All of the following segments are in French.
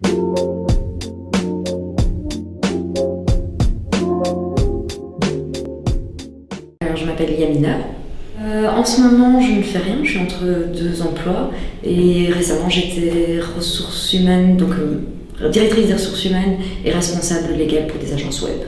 Alors, je m'appelle Yamina. En ce moment, je ne fais rien, je suis entre deux emplois et récemment j'étais ressources humaines, donc directrice des ressources humaines et responsable légale pour des agences web.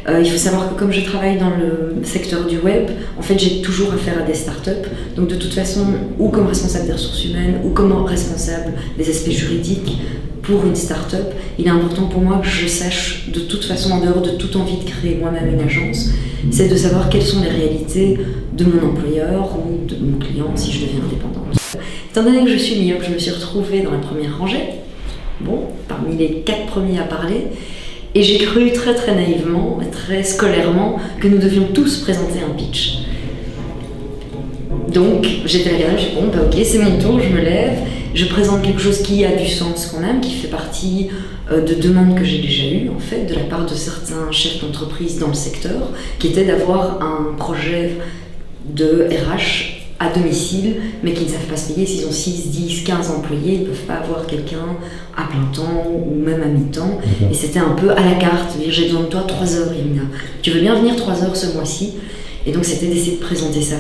Il faut savoir que comme je travaille dans le secteur du web, en fait j'ai toujours affaire à des startups, donc de toute façon, ou comme responsable des ressources humaines, ou comme responsable des aspects juridiques pour une start-up, il est important pour moi que je sache de toute façon, en dehors de toute envie de créer moi-même une agence, c'est de savoir quelles sont les réalités de mon employeur ou de mon client si je deviens indépendante. Étant donné que je suis myope, je me suis retrouvée dans la première rangée, parmi les 4 premiers à parler, et j'ai cru très très naïvement, très scolairement, que nous devions tous présenter un pitch. Donc j'étais là, je dis ok, c'est mon tour, je me lève, je présente quelque chose qui a du sens quand même, qui fait partie de demandes que j'ai déjà eues en fait, de la part de certains chefs d'entreprise dans le secteur, qui était d'avoir un projet de RH à domicile, mais qui ne savent pas se payer. S'ils ont 6, 10, 15 employés, ils ne peuvent pas avoir quelqu'un à plein temps ou même à mi-temps. Et c'était un peu à la carte, dire j'ai besoin de toi 3 heures, Yamina. Tu veux bien venir 3 heures ce mois-ci? Et donc c'était d'essayer de présenter ça.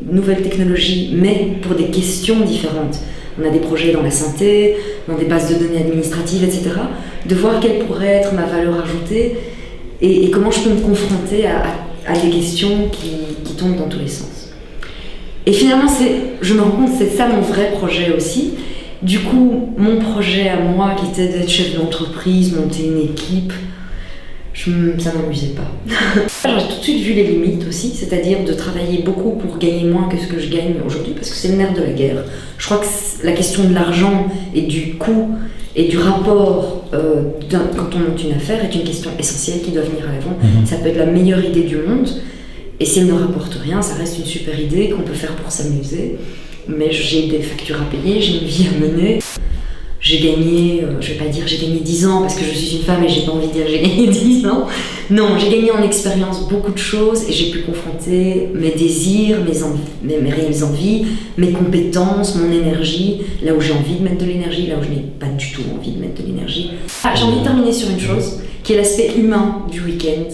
Nouvelle technologie, mais pour des questions différentes. On a des projets dans la santé, dans des bases de données administratives, etc. De voir quelle pourrait être ma valeur ajoutée et comment je peux me confronter à des questions qui tombent dans tous les sens. Et finalement, je me rends compte que c'est ça mon vrai projet aussi. Du coup, mon projet à moi, qui était d'être chef d'entreprise, monter une équipe, ça ne m'amusait pas. J'ai tout de suite vu les limites aussi, c'est-à-dire de travailler beaucoup pour gagner moins que ce que je gagne aujourd'hui, parce que c'est le nerf de la guerre. Je crois que la question de l'argent et du coût et du rapport quand on monte une affaire est une question essentielle qui doit venir à l'avant. Ça peut être la meilleure idée du monde, et si elle ne rapporte rien, ça reste une super idée qu'on peut faire pour s'amuser. Mais j'ai des factures à payer, j'ai une vie à mener. J'ai gagné, je vais pas dire j'ai gagné 10 ans parce que je suis une femme et j'ai pas envie de dire j'ai gagné 10 ans. Non, j'ai gagné en expérience beaucoup de choses et j'ai pu confronter mes désirs, mes réelles envies, mes compétences, mon énergie, là où j'ai envie de mettre de l'énergie, là où je n'ai pas du tout envie de mettre de l'énergie. J'ai envie de terminer sur une chose qui est l'aspect humain du week-end.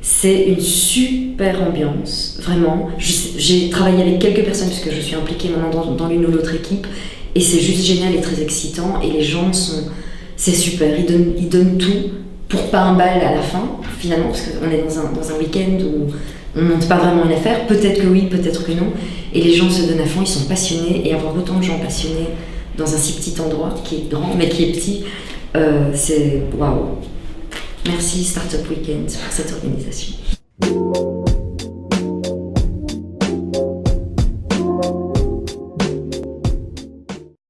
C'est une super ambiance, vraiment. J'ai travaillé avec quelques personnes puisque je suis impliquée maintenant dans l'une ou l'autre équipe. Et c'est juste génial et très excitant. Et les gens c'est super. Ils donnent tout pour pas un bal à la fin, finalement, parce qu'on est dans un week-end où on monte pas vraiment une affaire. Peut-être que oui, peut-être que non. Et les gens se donnent à fond, ils sont passionnés. Et avoir autant de gens passionnés dans un si petit endroit, qui est grand, mais qui est petit, c'est waouh. Merci Startup Weekend pour cette organisation.